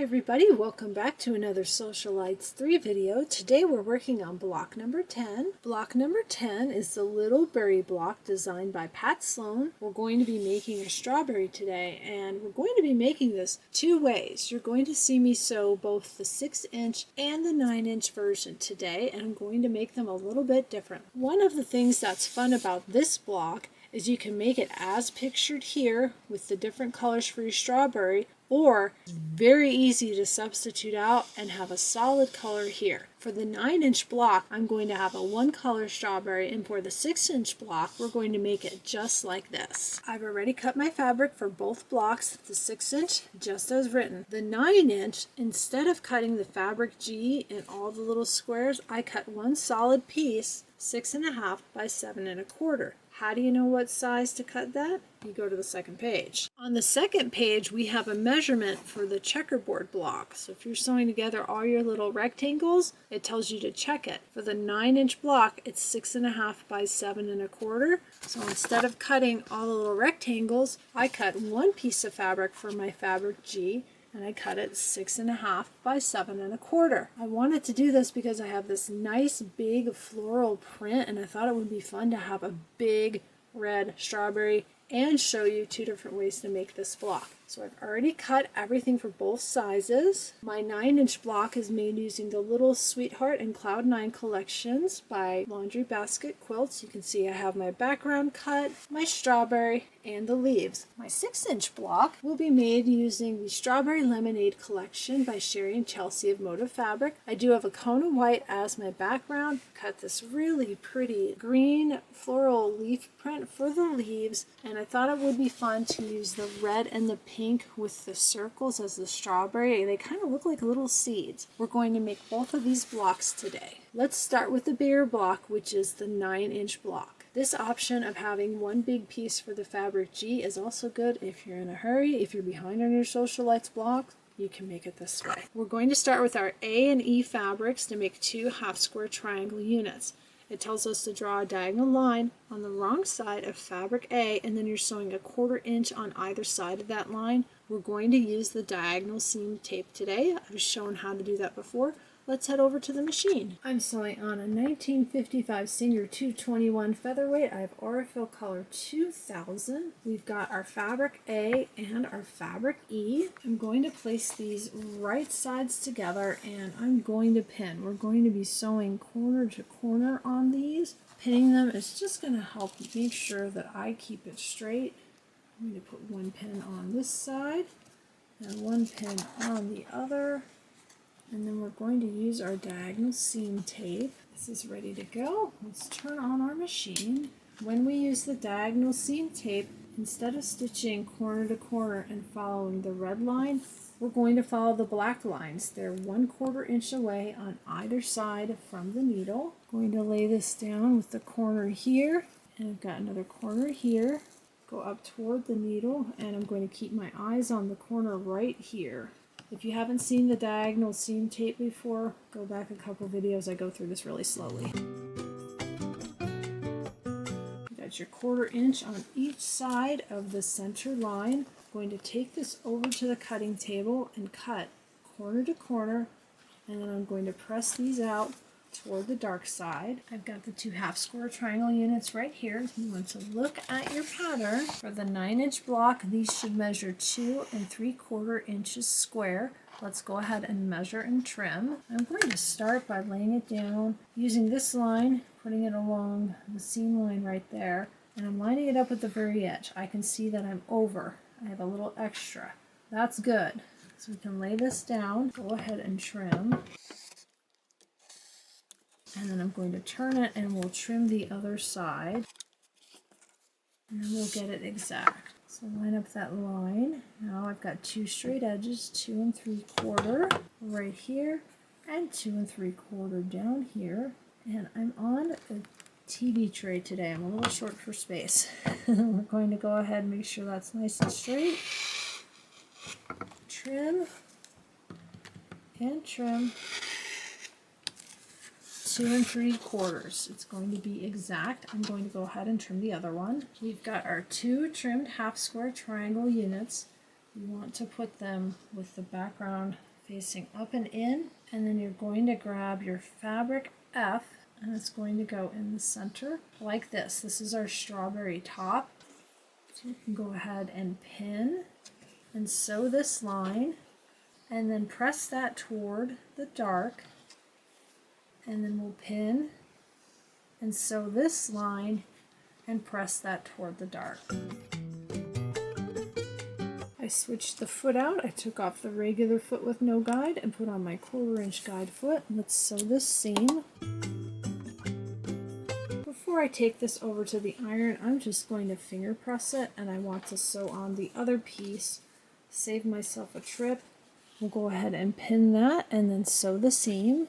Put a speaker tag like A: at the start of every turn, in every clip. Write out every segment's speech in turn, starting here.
A: everybody, welcome back to another Sewcialites 3 video. Today we're working on block number 10. Block number 10 is the little berry block designed by Pat Sloan. We're going to be making a strawberry today, and we're going to be making this two ways. You're going to see me sew both the 6-inch and the 9-inch version today, and I'm going to make them a little bit different. One of the things that's fun about this block is you can make it as pictured here with the different colors for your strawberry, or it's very easy to substitute out and have a solid color here. For the 9-inch block, I'm going to have a one color strawberry, and for the 6-inch block, we're going to make it just like this. I've already cut my fabric for both blocks, the 6-inch just as written. The 9-inch, instead of cutting the fabric G in all the little squares, I cut one solid piece, 6.5 by 7.25. How do you know what size to cut that? You go to the second page. On the second page, we have a measurement for the checkerboard block. So if you're sewing together all your little rectangles, it tells you to check it. For the 9-inch block, it's 6.5 by 7.25. So instead of cutting all the little rectangles, I cut one piece of fabric for my fabric G, and I cut it 6.5 by 7.25. I wanted to do this because I have this nice big floral print, and I thought it would be fun to have a big red strawberry and show you two different ways to make this block. So I've already cut everything for both sizes. My 9-inch block is made using the Little Sweetheart and Cloud 9 collections by Laundry Basket Quilts. You can see I have my background cut, my strawberry, and the leaves. My 6-inch block will be made using the Strawberry Lemonade collection by Sherri and Chelsi of Moda fabric. I do have a Kona white as my background. Cut this really pretty green floral leaf print for the leaves, and I thought it would be fun to use the red and the pink with the circles as the strawberry. They kind of look like little seeds. We're going to make both of these blocks today. Let's start with the bigger block, which is the 9-inch block. This option of having one big piece for the fabric G is also good if you're in a hurry. If you're behind on your Sewcialites block, you can make it this way. We're going to start with our A and E fabrics to make two half square triangle units. It tells us to draw a diagonal line on the wrong side of fabric A, and then you're sewing a 1/4 inch on either side of that line. We're going to use the diagonal seam tape today. I've shown how to do that before. Let's head over to the machine. I'm sewing on a 1955 Singer 221 featherweight. I have Aurifil color 2000. We've got our fabric A and our fabric E. I'm going to place these right sides together, and I'm going to pin. We're going to be sewing corner to corner on these. Pinning them is just going to help make sure that I keep it straight. I'm going to put one pin on this side and one pin on the other. And then we're going to use our diagonal seam tape. This is ready to go. Let's turn on our machine. When we use the diagonal seam tape, instead of stitching corner to corner and following the red line, we're going to follow the black lines. They're 1/4 inch away on either side from the needle. Going to lay this down with the corner here, and I've got another corner here. Go up toward the needle, and I'm going to keep my eyes on the corner right here. If you haven't seen the diagonal seam tape before, go back a couple videos. I go through this really slowly. You got your 1/4 inch on each side of the center line. I'm going to take this over to the cutting table and cut corner to corner, and then I'm going to press these out toward the dark side. I've got the two half square triangle units right here. You want to look at your pattern. For the 9-inch block, these should measure 2 3/4 inches square. Let's go ahead and measure and trim. I'm going to start by laying it down using this line, putting it along the seam line right there, and I'm lining it up at the very edge. I can see that I'm over. I have a little extra. That's good. So we can lay this down. Go ahead and trim. And then I'm going to turn it, and we'll trim the other side, and then we'll get it exact. So line up that line. Now I've got two straight edges, 2 3/4 right here, and 2 3/4 down here. And I'm on a TV tray today. I'm a little short for space. We're going to go ahead and make sure that's nice and straight. Trim and trim. 2 3/4. It's going to be exact. I'm going to go ahead and trim the other one. We've got our two trimmed half square triangle units. We want to put them with the background facing up and in, and then you're going to grab your fabric F, and it's going to go in the center like this. This is our strawberry top. So you can go ahead and pin and sew this line, and then press that toward the dark, and then we'll pin and sew this line and press that toward the dark. I switched the foot out. I took off the regular foot with no guide and put on my 1/4 inch guide foot. Let's sew this seam. Before I take this over to the iron, I'm just going to finger press it, and I want to sew on the other piece. Save myself a trip. We'll go ahead and pin that and then sew the seam.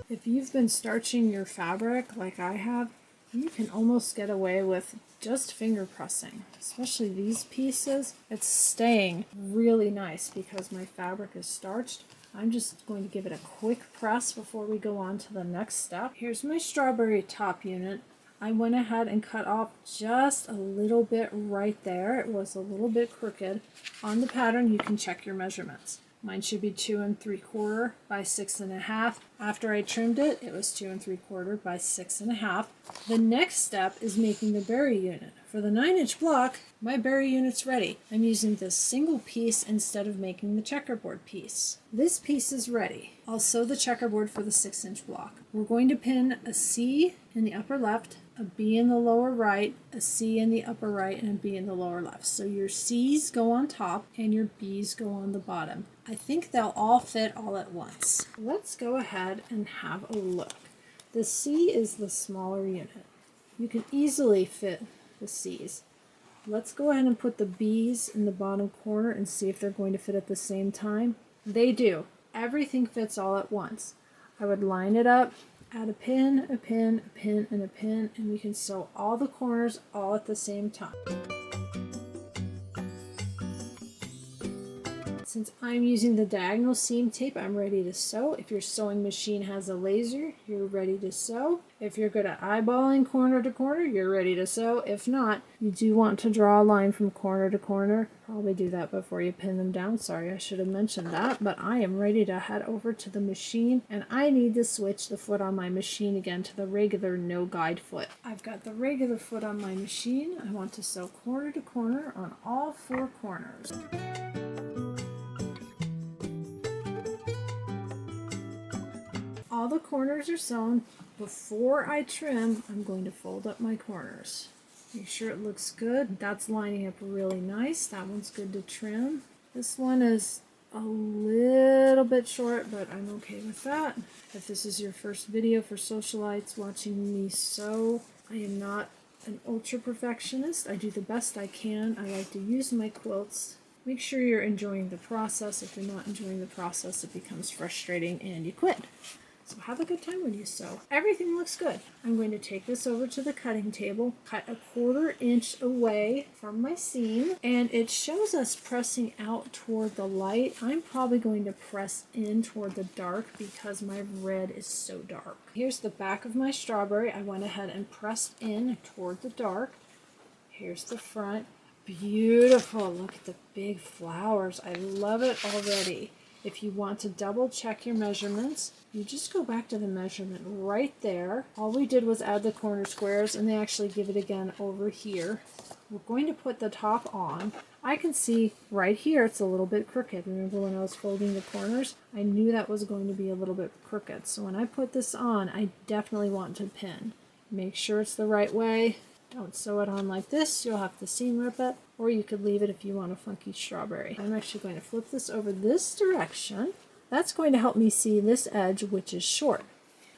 A: If you've been starching your fabric like I have, you can almost get away with just finger pressing, especially these pieces. It's staying really nice because my fabric is starched. I'm just going to give it a quick press before we go on to the next step. Here's my strawberry top unit. I went ahead and cut off just a little bit right there. It was a little bit crooked. On the pattern, you can check your measurements. Mine should be 2 3/4 by 6 1/2. After I trimmed it, it was 2 3/4 by 6 1/2. The next step is making the berry unit. For the 9-inch block, my berry unit's ready. I'm using this single piece instead of making the checkerboard piece. This piece is ready. I'll sew the checkerboard for the 6-inch block. We're going to pin a C in the upper left, a B in the lower right, a C in the upper right, and a B in the lower left. So your C's go on top and your B's go on the bottom. I think they'll all fit all at once. Let's go ahead and have a look. The C is the smaller unit. You can easily fit the C's. Let's go ahead and put the B's in the bottom corner and see if they're going to fit at the same time. They do. Everything fits all at once. I would line it up, add a pin, a pin, a pin, and a pin, and we can sew all the corners all at the same time. Since I'm using the diagonal seam tape, I'm ready to sew. If your sewing machine has a laser, you're ready to sew. If you're good at eyeballing corner to corner, you're ready to sew. If not, you do want to draw a line from corner to corner. Probably do that before you pin them down. Sorry, I should have mentioned that, but I am ready to head over to the machine, and I need to switch the foot on my machine again to the regular no guide foot. I've got the regular foot on my machine. I want to sew corner to corner on all 4 corners. All the corners are sewn. Before I trim, I'm going to fold up my corners. Make sure it looks good. That's lining up really nice. That one's good to trim. This one is a little bit short, but I'm okay with that. If this is your first video for Sewcialites watching me sew, I am not an ultra perfectionist. I do the best I can. I like to use my quilts. Make sure you're enjoying the process. If you're not enjoying the process, it becomes frustrating and you quit. So have a good time when you sew. Everything looks good. I'm going to take this over to the cutting table, cut a 1/4 inch away from my seam, and it shows us pressing out toward the light. I'm probably going to press in toward the dark because my red is so dark. Here's the back of my strawberry. I went ahead and pressed in toward the dark. Here's the front. Beautiful. Look at the big flowers. I love it already. If you want to double check your measurements, you just go back to the measurement right there. All we did was add the corner squares, and they actually give it again over here. We're going to put the top on. I can see right here it's a little bit crooked. Remember when I was folding the corners? I knew that was going to be a little bit crooked. So when I put this on, I definitely want to pin. Make sure it's the right way. Don't sew it on like this. You'll have to seam rip it, or you could leave it if you want a funky strawberry. I'm actually going to flip this over this direction. That's going to help me see this edge, which is short.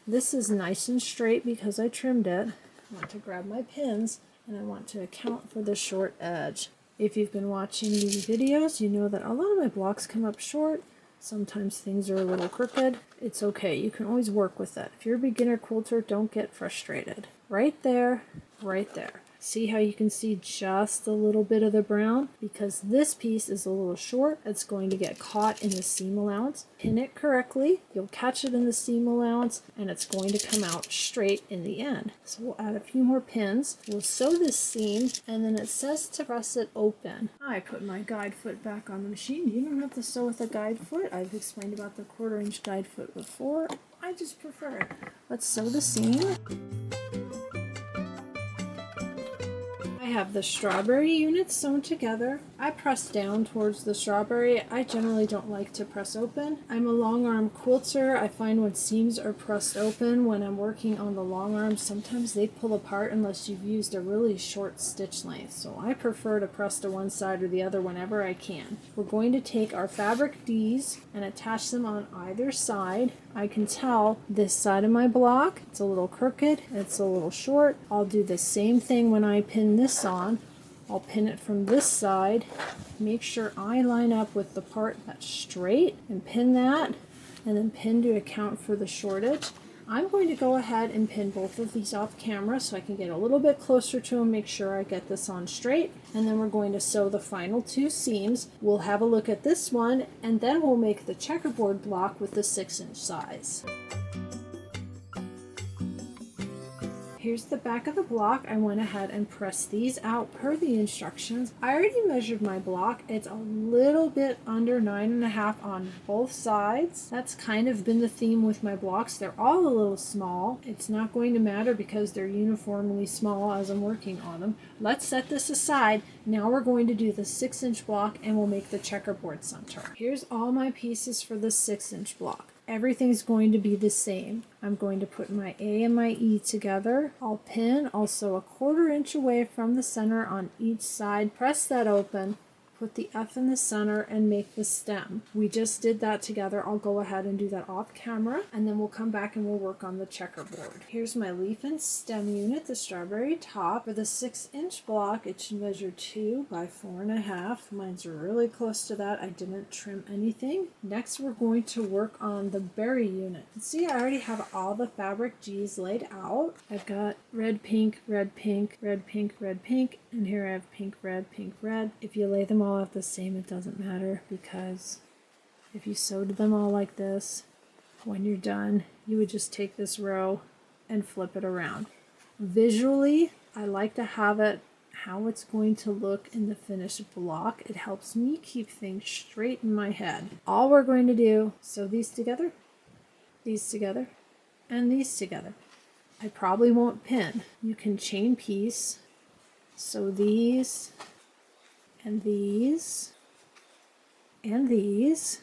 A: This is nice and straight because I trimmed it. I want to grab my pins, and I want to account for the short edge. If you've been watching these videos, you know that a lot of my blocks come up short. Sometimes things are a little crooked. It's okay. You can always work with it. If you're a beginner quilter, don't get frustrated. Right there, right there. See how you can see just a little bit of the brown? Because this piece is a little short, it's going to get caught in the seam allowance. Pin it correctly, you'll catch it in the seam allowance, and it's going to come out straight in the end. So we'll add a few more pins. We'll sew this seam, and then it says to press it open. I put my guide foot back on the machine. You don't have to sew with a guide foot. I've explained about the 1/4 inch guide foot before. I just prefer it. Let's sew the seam. I have the strawberry units sewn together. I press down towards the strawberry. I generally don't like to press open. I'm a long arm quilter. I find when seams are pressed open when I'm working on the long arms, sometimes they pull apart unless you've used a really short stitch length. So I prefer to press to one side or the other whenever I can. We're going to take our fabric Ds and attach them on either side. I can tell this side of my block, it's a little crooked, it's a little short. I'll do the same thing when I pin this on. I'll pin it from this side, make sure I line up with the part that's straight and pin that, and then pin to account for the shortage. I'm going to go ahead and pin both of these off camera so I can get a little bit closer to them, make sure I get this on straight, and then we're going to sew the final 2 seams. We'll have a look at this one, and then we'll make the checkerboard block with the 6-inch size. Here's the back of the block. I went ahead and pressed these out per the instructions. I already measured my block. It's a little bit under 9.5 on both sides. That's kind of been the theme with my blocks. They're all a little small. It's not going to matter because they're uniformly small as I'm working on them. Let's set this aside. Now we're going to do the 6-inch block and we'll make the checkerboard center. Here's all my pieces for the 6-inch block. Everything's going to be the same. I'm going to put my A and my E together. I'll pin also a 1/4 inch away from the center on each side. Press that open, put the F in the center, and make the stem. We just did that together. I'll go ahead and do that off camera, and then we'll come back and we'll work on the checkerboard. Here's my leaf and stem unit, the strawberry top. For the 6-inch block, it should measure 2 by 4.5. Mine's really close to that. I didn't trim anything. Next, we're going to work on the berry unit. See, I already have all the fabric G's laid out. I've got red, pink, red, pink, red, pink, red, pink, and here I have pink, red, pink, red. If you lay them all out the same, it doesn't matter, because if you sewed them all like this, when you're done, you would just take this row and flip it around. Visually, I like to have it how it's going to look in the finished block. It helps me keep things straight in my head. All we're going to do, sew these together, and these together. I probably won't pin. You can chain piece, sew these, and these, and these,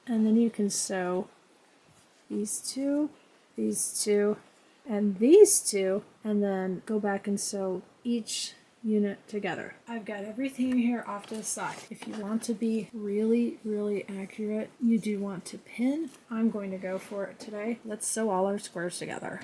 A: and then you can sew these two, and these two, and then go back and sew each unit together. I've got everything here off to the side. If you want to be really, really accurate, you do want to pin. I'm going to go for it today. Let's sew all our squares together.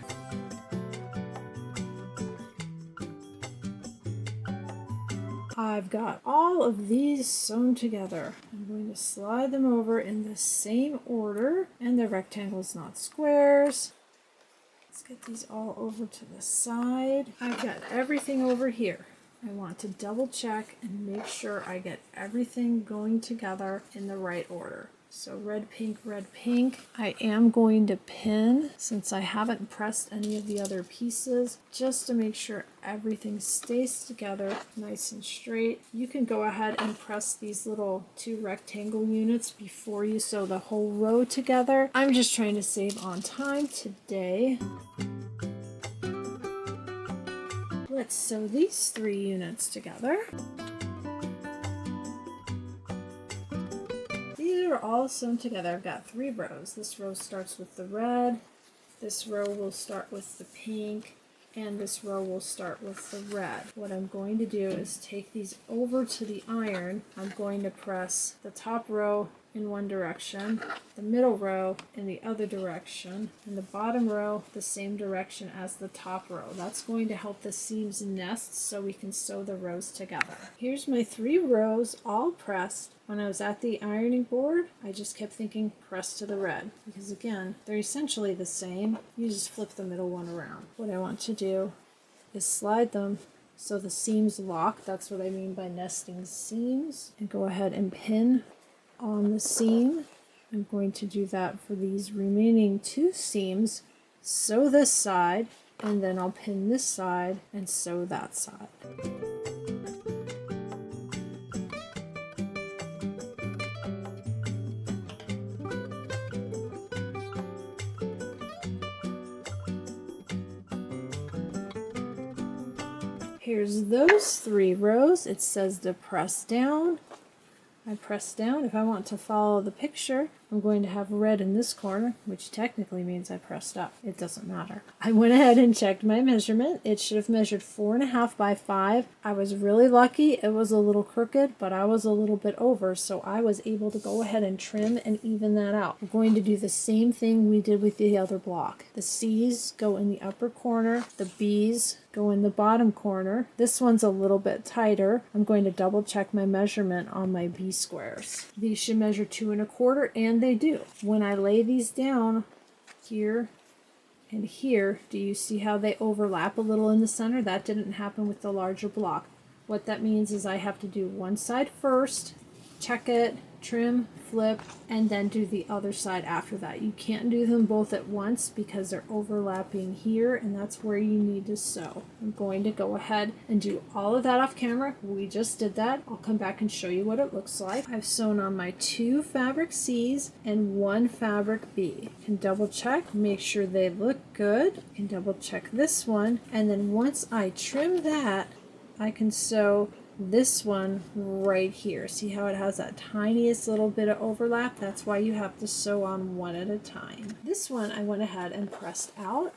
A: I've got all of these sewn together. I'm going to slide them over in the same order, and the rectangles, not squares. Let's get these all over to the side. I've got everything over here. I want to double check and make sure I get everything going together in the right order. So red, pink, red, pink. I am going to pin since I haven't pressed any of the other pieces, just to make sure everything stays together nice and straight. You can go ahead and press these little 2 rectangle units before you sew the whole row together. I'm just trying to save on time today. Let's sew these 3 units together. These are all sewn together. I've got 3 rows. This row starts with the red, this row will start with the pink, and this row will start with the red. What I'm going to do is take these over to the iron. I'm going to press the top row in one direction, the middle row in the other direction, and the bottom row the same direction as the top row. That's going to help the seams nest so we can sew the rows together. Here's my 3 rows all pressed. When I was at the ironing board, I just kept thinking press to the red, because again, they're essentially the same. You just flip the middle one around. What I want to do is slide them so the seams lock. That's what I mean by nesting seams. And go ahead and pin on the seam. I'm going to do that for these remaining 2 seams. Sew this side, and then I'll pin this side and sew that side. Here's those 3 rows. It says to press down. I press down. If I want to follow the picture, I'm going to have red in this corner, which technically means I pressed up. It doesn't matter. I went ahead and checked my measurement. It should have measured 4.5 by 5. I was really lucky. It was a little crooked, but I was a little bit over, so I was able to go ahead and trim and even that out. We're going to do the same thing we did with the other block. The C's go in the upper corner, the B's go in the bottom corner. This one's a little bit tighter. I'm going to double check my measurement on my B squares. These should measure 2 1/4, and they do. When I lay these down here and here, do you see how they overlap a little in the center? That didn't happen with the larger block. What that means is I have to do one side first, check it, trim, flip, and then do the other side after that. You can't do them both at once because they're overlapping here, and that's where you need to sew. I'm going to go ahead and do all of that off camera. We just did that. I'll come back and show you what it looks like. I've sewn on my 2 fabric C's and 1 fabric B. You can double check, make sure they look good. You can double check this one, and then once I trim that, I can sew this one right here. See how it has that tiniest little bit of overlap? That's why you have to sew on one at a time. This one I went ahead and pressed out.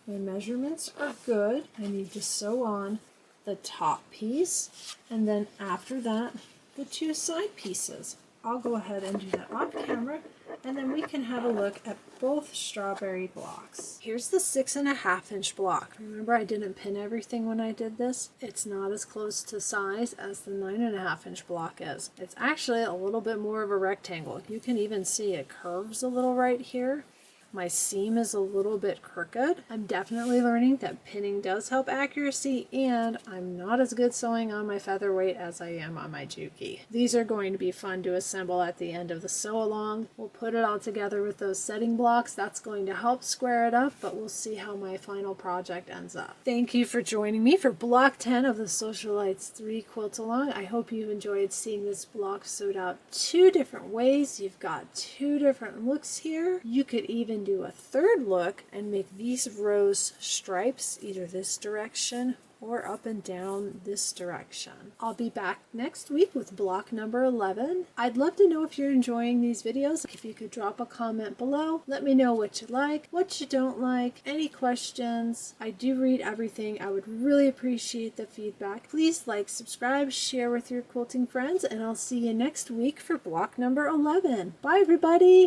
A: My measurements are good. I need to sew on the top piece, and then after that the 2 side pieces. I'll go ahead and do that off camera, and then we can have a look at both strawberry blocks. Here's the 6.5 inch block. Remember, I didn't pin everything when I did this. It's not as close to size as the 9.5 inch block is. It's actually a little bit more of a rectangle. You can even see it curves a little right here. My seam is a little bit crooked. I'm definitely learning that pinning does help accuracy, and I'm not as good sewing on my featherweight as I am on my Juki. These are going to be fun to assemble at the end of the sew along. We'll put it all together with those setting blocks. That's going to help square it up, but we'll see how my final project ends up. Thank you for joining me for block 10 of the Sewcialites 3 quilt along. I hope you enjoyed seeing this block sewed out 2 different ways. You've got 2 different looks here. You could even do a 3rd look and make these rows stripes either this direction or up and down this direction. I'll be back next week with block number 11. I'd love to know if you're enjoying these videos. If you could drop a comment below, let me know what you like, what you don't like, any questions. I do read everything. I would really appreciate the feedback. Please like, subscribe, share with your quilting friends, and I'll see you next week for block number 11. Bye everybody!